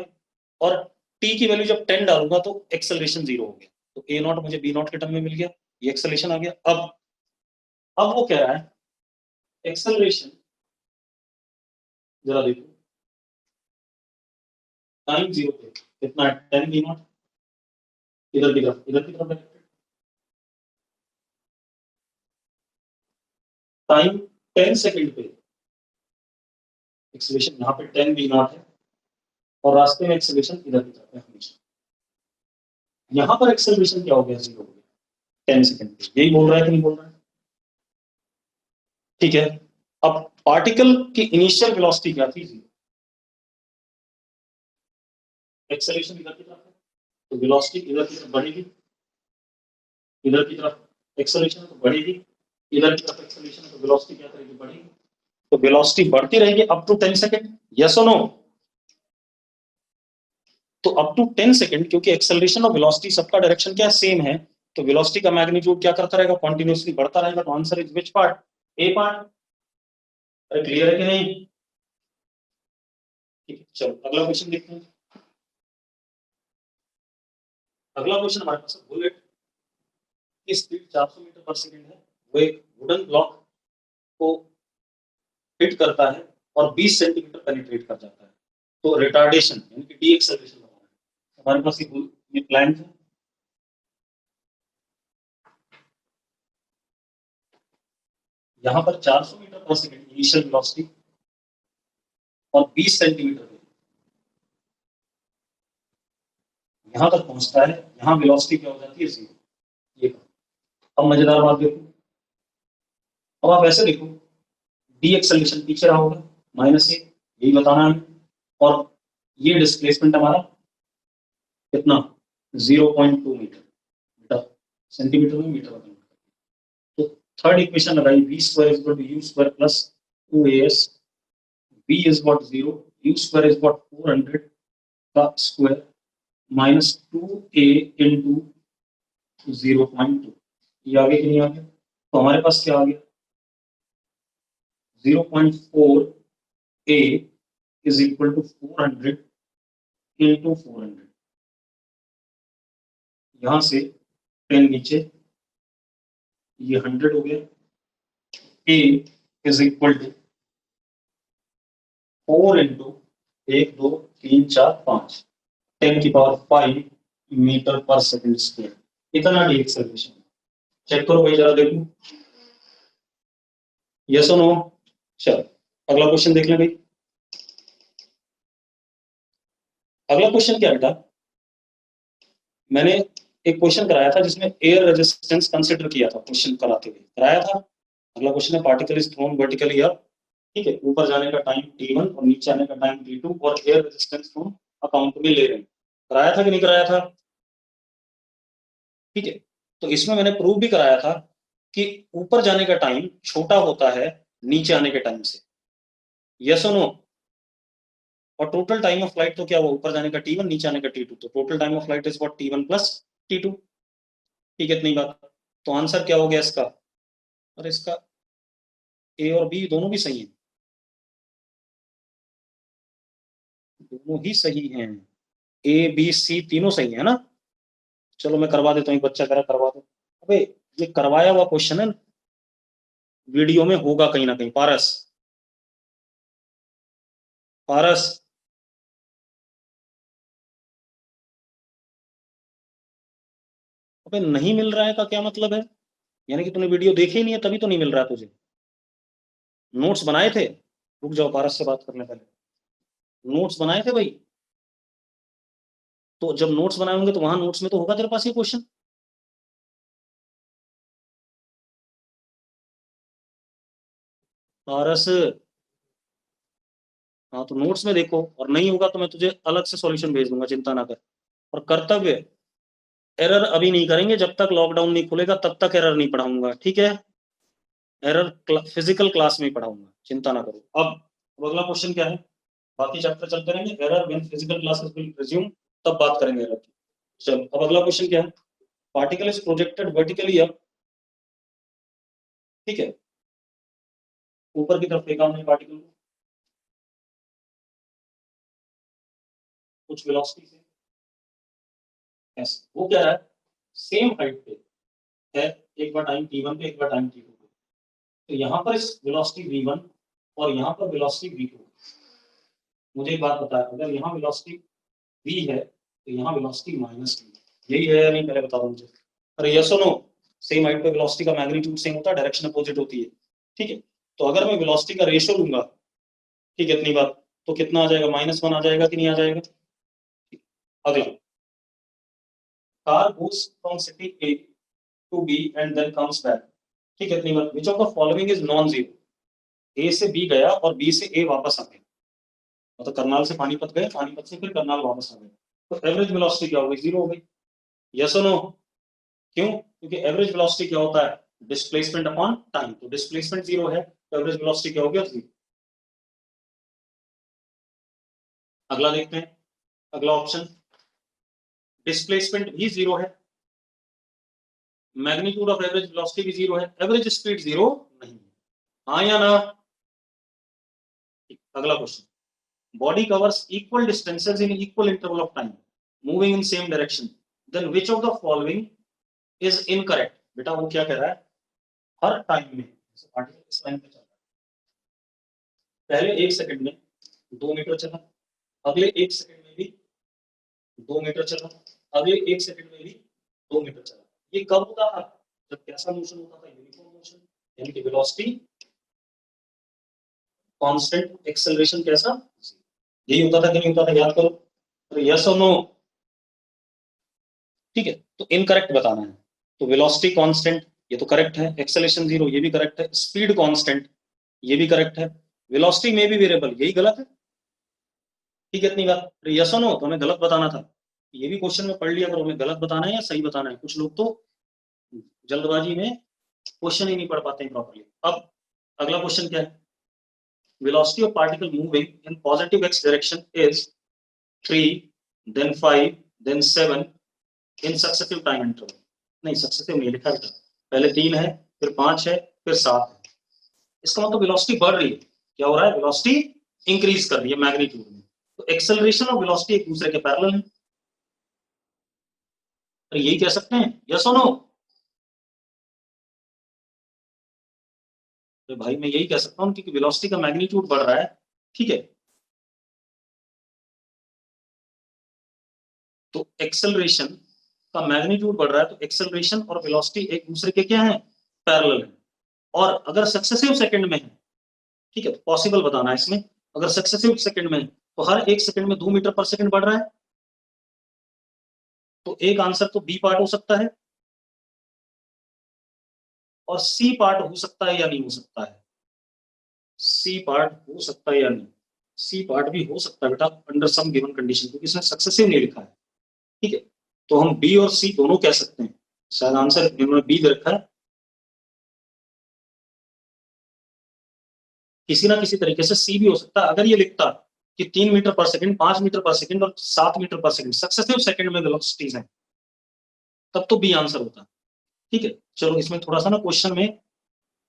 और टी की वैल्यू जब 10 डालूंगा तो एक्सेलरेशन 0 हो गया, तो ए नॉट मुझे बी नॉट के टर्म में मिल गया, ये एक्सेलरेशन आ गया। अब वो कह रहा है एक्सेलरेशन, जरा देखो टाइम 0 पे कितना है, 10 बी नॉट, इधर की तरफ टाइम 10 सेकंड पे एक्सेलरेशन यहाँ पे 10 बी नॉट है, और रास्ते में एक्सेलरेशन इधर की तरफ है हमेशा। यहाँ पर एक्सेलरेशन क्या हो गया, 0 हो गया 10 सेकंड पे, यही बोल रहा है कि नहीं बोल रहा है? ठीक है, अब पार्टिकल की इनिशियल वेलोसिटी क्या थी, 0, एक्सेलरेशन इधर की तरफ है तो वेलोसिटी इधर की तरफ बढ़ेगी, इधर की तरफ एक्सेलरेशन तो बढ़ेगी, इधर की तरफ एक्सेलरेशन तो वेलोसिटी क्या करेगी, बढ़ेगी, तो वेलोसिटी बढ़ती रहेगी अप टू 10 सेकंड, यस और नो? तो अप टू 10 सेकंड, क्योंकि एक्सेलरेशन और वेलोसिटी सबका डायरेक्शन क्या सेम है, तो वेलोसिटी का मैग्नीट्यूड क्या करता रहेगा, कंटिन्यूअसली बढ़ता रहेगा। तो answer is which part, A part. अरे क्लियर है कि नहीं? ठीक है, चलो अगला क्वेश्चन देखते हैं। अगला क्वेश्चन हमारे पास बुलेट की स्पीड 400 मीटर पर सेकंड है, वो एक वुडन ब्लॉक को हिट करता है और 20 सेंटीमीटर पेनिट्रेट कर जाता है, तो रिटार्डेशन यानी कि डी एक्सेलरेशन बताना है। हमारे पास ये प्लान है, यहाँ पर 400 metre per second initial velocity और 20 सेंटीमीटर यहाँ तक पहुंचता है, यहाँ वेलोसिटी क्या हो जाती है, 0। ये अब मजेदार बात देखो, अब आप ऐसे देखो, डी एक्सेलरेशन पीछे रहा होगा -1, यही बताना है, और ये डिस्प्लेसमेंट हमारा कितना, 0.2 मीटर, सेंटीमीटर में मीटर में। तो थर्ड इक्वेशन लगाई, v square is equal to u square plus 2as, v is what 0, u square is what 400 का स्क्वायर माइनस 2a इंटू 0.2, ये आगे कि नहीं आ गया? तो हमारे पास क्या आ गया, 0.4a is equal to 400 into 400, यहां से 10 नीचे, ये 100 हो गया, a is equal to 4 into 1 2 3 4 5 10 की power 5 metre per second square, इतना डी एक्सेलरेशन। चेक करो भाई, जरा देखो, यस और नो? चलो अगला क्वेश्चन देख लें भाई। अगला क्वेश्चन क्या बेटा, मैंने एक क्वेश्चन कराया था जिसमें एयर रेजिस्टेंस कंसीडर किया था, क्वेश्चन कराते हुए कराया था। अगला क्वेश्चन है particle is throne vertically up, ठीक है, ऊपर जाने का टाइम t1 और नीचे आने का टाइम t2, और एयर रेजिस्टेंस हम अकाउंट में ले रहे हैं। कराया था कि नहीं कराया था? ठीक है, तो इसमें मैंने प्रूव भी कराया था कि ऊपर जाने का टाइम छोटा होता है नीचे आने के टाइम से, यस और नो? और टोटल टाइम ऑफ फ्लाइट तो क्या हुआ, ऊपर जाने का t1 नीचे आने का t2, तो total time of flight is what t1 plus t2। ठीक है, इतनी बात, तो आंसर क्या हो गया इसका, और इसका ए और बी दोनों भी सही है, दोनों ही सही हैं, ए बी सी तीनों सही है ना। चलो मैं करवा देता हूँ, एक बच्चा करा करवा दो। अबे ये करवाया हुआ क्वेश्चन है, वीडियो में होगा कहीं ना कहीं, पारस, पारस, अबे नहीं मिल रहा है का क्या मतलब है, यानी कि तूने वीडियो देखी ही नहीं है तभी तो नहीं मिल रहा तुझे, नोट्स बनाए थे? रुक जाओ, पारस से बात करने पहले, नोट्स बनाए थे भाई? तो जब नोट्स बनाए होंगे तो वहां नोट्स में तो होगा तेरे पास ये क्वेश्चन। पारस, हाँ तो नोट्स में देखो, और नहीं होगा तो मैं तुझे अलग से सॉल्यूशन भेज दूंगा, चिंता ना कर। और कर्तव्य, एरर अभी नहीं करेंगे, जब तक लॉकडाउन नहीं खुलेगा तब तक एरर नहीं पढ़ाऊंगा, ठीक है? एरर फिजिकल क्लास में ही पढ़ाऊंगा, चिंता ना करो। अब अगला क्वेश्चन क्या है, बाकी चैप्टर चलते रहेंगे, error when physical classes will resume, तब बात करेंगे एरर की। चलो अब अगला क्वेश्चन क्या है, particle is projected vertically up, ठीक है, ऊपर की तरफ फेंका हमने पार्टिकल को, कुछ वेलोसिटी से ऐसे, वो क्या है सेम हाइट पे है, एक बार टाइम t1 पे एक बार टाइम t2 पे। तो यहाँ पर इस वेलोसिटी v1 और यहाँ पर वेलोसिटी v2। मुझे एक बात बता, अगर यहाँ वेलोसिटी v है तो यहाँ वेलोसिटी माइनस v, यही है या नहीं पहले बता दो मुझे। अरे यस और नो, सेम हाइट पे वेलोसिटी का मैग्नीट्यूड सेम होता है, डायरेक्शन अपोजिट होती है, ठीक है। तो अगर मैं वेलोसिटी का रेशियो लूंगा, ठीक है, इतनी बात, तो कितना आ जाएगा, -1 आ जाएगा कि नहीं आ जाएगा। अगला, car goes from city A to B and then comes back, ठीक है, इतनी बात। which of the following is non zero, A से B गया और B से A वापस आ गया, मतलब करनाल से पानीपत गए, पानीपत से फिर करनाल वापस आ गए, तो एवरेज वेलोसिटी क्या हो गई, 0 हो गई। यस और नो, क्यों, क्योंकि एवरेज वेलोसिटी क्या होता है, डिस्प्लेसमेंट अपॉन टाइम, तो डिस्प्लेसमेंट 0 है तो एवरेज वेलोसिटी क्या हो गया, 0। अगला देखते हैं, अगला ऑप्शन, डिस्प्लेसमेंट भी 0 है, मैग्नीट्यूड ऑफ एवरेज वेलोसिटी भी 0 है, एवरेज स्पीड 0 नहीं है, हाँ या ना। अगला question, body covers equal distances in equal interval of time moving in same direction, then which of the following is incorrect। बेटा वो क्या कह रहा है, हर टाइम में पार्टिकल इस लाइन पे चल रहा है, पहले 1 सेकंड में 2 मीटर चला, अगले 1 सेकंड में भी 2 मीटर चला, अगले 1 सेकंड में भी 2 मीटर चला। ये कब होता था, जब कैसा मोशन होता था, यूनिफॉर्म मोशन, यानी कि वेलोसिटी कांस्टेंट, एक्सेलरेशन कैसा, यही होता था कि नहीं होता था, याद करो। तो यस और नो, ठीक है, तो इनकरेक्ट बताना है। तो वेलोसिटी कांस्टेंट ये तो करेक्ट है, एक्सेलरेशन 0 ये भी करेक्ट है, स्पीड कांस्टेंट ये भी करेक्ट है, वेलोसिटी में भी वेरिएबल यही गलत है, ठीक है, इतनी बात। यस और नो, तो हमें गलत बताना था, ये भी क्वेश्चन में पढ़ लिया करो, हमें गलत बताना है या सही बताना है। कुछ लोग तो जल्दबाजी में क्वेश्चन ही नहीं पढ़ पाते हैं प्रॉपर्ली। अब अगला क्वेश्चन क्या है, velocity of particle moving in positive x direction is 3 then 5 then 7 in successive time interval। नहीं सक्सेसिव नहीं लिखा था, पहले 3 है फिर 5 है फिर 7 है, इसका मतलब वेलोसिटी बढ़ रही है, क्या हो रहा है, वेलोसिटी इंक्रीज कर रही है मैग्नीट्यूड में। तो एक्सेलरेशन और वेलोसिटी एक दूसरे के पैरेलल है, तो यही कह सकते हैं, यस और नो। तो भाई मैं यही कह सकता हूँ, क्योंकि वेलोसिटी का मैग्नीट्यूड बढ़ रहा है, ठीक है, तो एक्सेलरेशन का मैग्नीट्यूड बढ़ रहा है, तो एक्सेलरेशन और वेलोसिटी एक दूसरे के क्या है, पैरेलल है। और अगर सक्सेसिव सेकंड में है, ठीक है, तो पॉसिबल बताना है इसमें, अगर सक्सेसिव सेकंड में है तो हर 1 सेकंड में 2 मीटर पर सेकंड बढ़ रहा है, तो एक आंसर तो बी पार्ट हो सकता है, और सी पार्ट हो सकता है या नहीं हो सकता है, सी पार्ट हो सकता है या नहीं, सी पार्ट भी हो सकता है बेटा अंडर सम गिवन कंडीशन, क्योंकि इसमें सक्सेसिव नहीं लिखा है, ठीक है। तो हम बी और सी दोनों कह सकते हैं, शायद आंसर इन्होंने बी दे रखा है, किसी ना किसी तरीके से सी भी हो सकता है। अगर ये लिखता कि 3 metre per second, 5 metre per second और 7 metre per second successive second में वेलोसिटीज हैं, तब तो बी आंसर होता, ठीक है। चलो इसमें थोड़ा सा ना क्वेश्चन में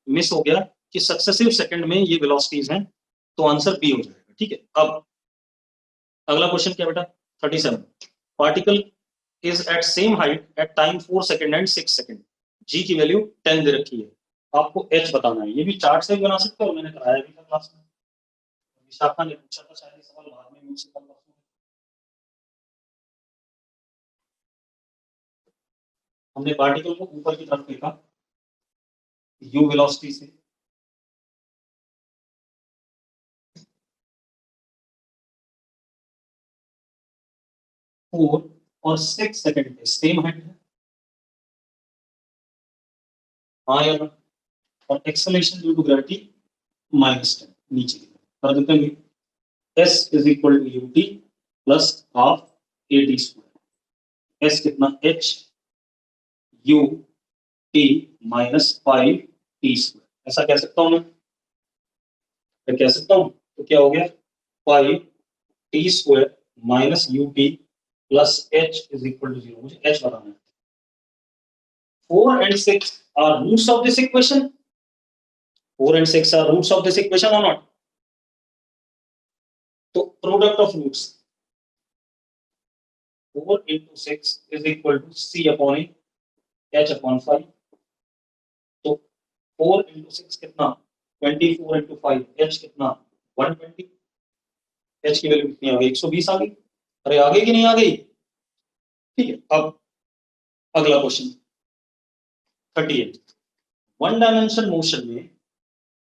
मिस हो गया कि सक्सेसिव सेकंड में ये वेलोसिटीज हैं, तो आंसर बी हो जाएगा, ठीक है। अब अगला क्वेश्चन क्या बेटा, 37, particle is at same height at time 4 second and 6 second, G की वैल्यू 10 दे रखी है, आपको एच बताना है। ये भी चार्ट से भी बना सकते हो, मैंने कराया भी था क्लास में, विशाखा ने पूछा था, शायद सवाल बाद में मुझसे कल परसों। हमने पार्टिकल को ऊपर की तरफ फेंका यू वेलोसिटी से, 4 और 6 सेकंड पे सेम हाइट है, हाँ या ना। और एक्सेलरेशन ड्यू टू ग्रेविटी -10 नीचे की तरफ कर देते हैं, s is equal to u t plus half a t square, s कितना h u t माइनस 5 टी स्क्वायर, ऐसा कह सकता हूं मैं कह सकता हूं, तो क्या हो गया 5 t square minus u t plus h is equal to 0, मुझे h बताना है। 4 and 6 are roots of this equation, 4 and 6 are roots of this equation or not, तो product of roots 4 into 6 is equal to C upon A, H upon 5. तो 4 into 6 कितना 24 into 5, H कितना 120, H की value कितनी आ गई 120 आ गई। अरे आ गई कि नहीं आ गई? ठीक है, अब अगला क्वेश्चन 38, वन डायमेंशन मोशन में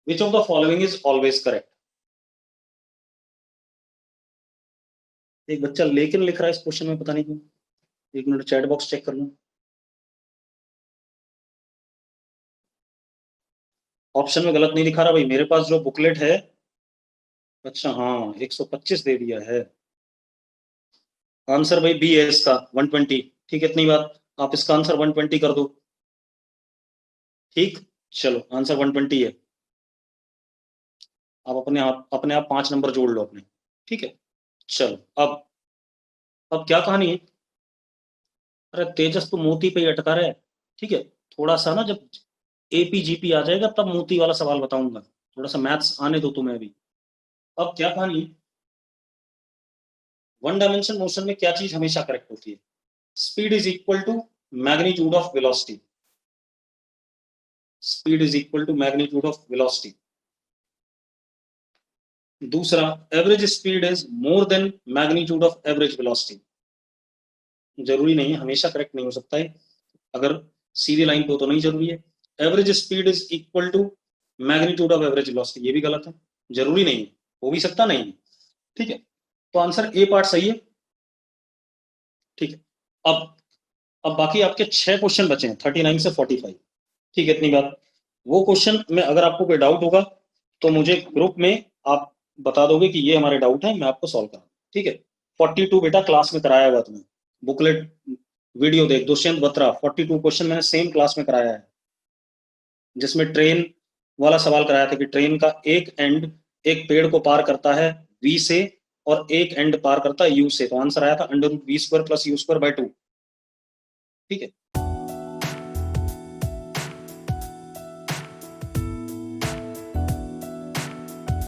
which of the following is always correct? एक बच्चा लेकिन लिख रहा है इस क्वेश्चन में, पता नहीं क्यों। एक मिनट चैट बॉक्स चेक कर लूं। ऑप्शन में गलत नहीं दिखा रहा भाई, मेरे पास जो बुकलेट है। अच्छा हाँ 125 दे दिया है। आंसर भाई बी है इसका 120। ठीक है, इतनी बात, आप इसका आंसर 120 कर दो। ठीक, चलो आंसर 120 है। आप अपने आप 5 नंबर जोड़ लो अपने। ठीक है, चलो अब क्या कहानी है? अरे तेजस तो मोती पे ही अटका रहा है। ठीक है, थोड़ा सा ना जब एपीजीपी आ जाएगा तब मोती वाला सवाल बताऊंगा। थोड़ा सा मैथ्स आने दो तुम्हें अभी। अब क्या कहानी है? वन डायमेंशन मोशन में क्या चीज हमेशा करेक्ट होती है? Speed is equal to magnitude of velocity. Speed is equal to magnitude of velocity. दूसरा, average speed is more than magnitude of average velocity. जरूरी नहीं है, हमेशा करेक्ट नहीं हो सकता है। अगर सीधी लाइन पे हो तो नहीं जरूरी है। Average speed is equal to magnitude of average velocity, ये भी गलत है। जरूरी नहीं है, हो भी सकता नहीं है। ठीक है, तो आंसर ए पार्ट सही है। ठीक है, अब बाकी आपके 6 क्वेश्चन बचे हैं 39 से 45। ठीक है, इतनी बात। वो क्वेश्चन में अगर आपको कोई डाउट होगा तो मुझे ग्रुप में आप बता दोगे कि ये हमारे डाउट है, मैं आपको सॉल्व करा। ठीक है, 42 बेटा क्लास में कराया हुआ तुम्हें, बुकलेट वीडियो देख, दुष्यंत बत्रा 42 क्वेश्चन मैंने सेम क्लास में कराया है, जिसमें ट्रेन वाला सवाल कराया था कि ट्रेन का एक एंड एक पेड़ को पार करता है वी से और एक एंड पार करता है यू से, तो आंसर आया था under root v square plus u square by 2। ठीक है,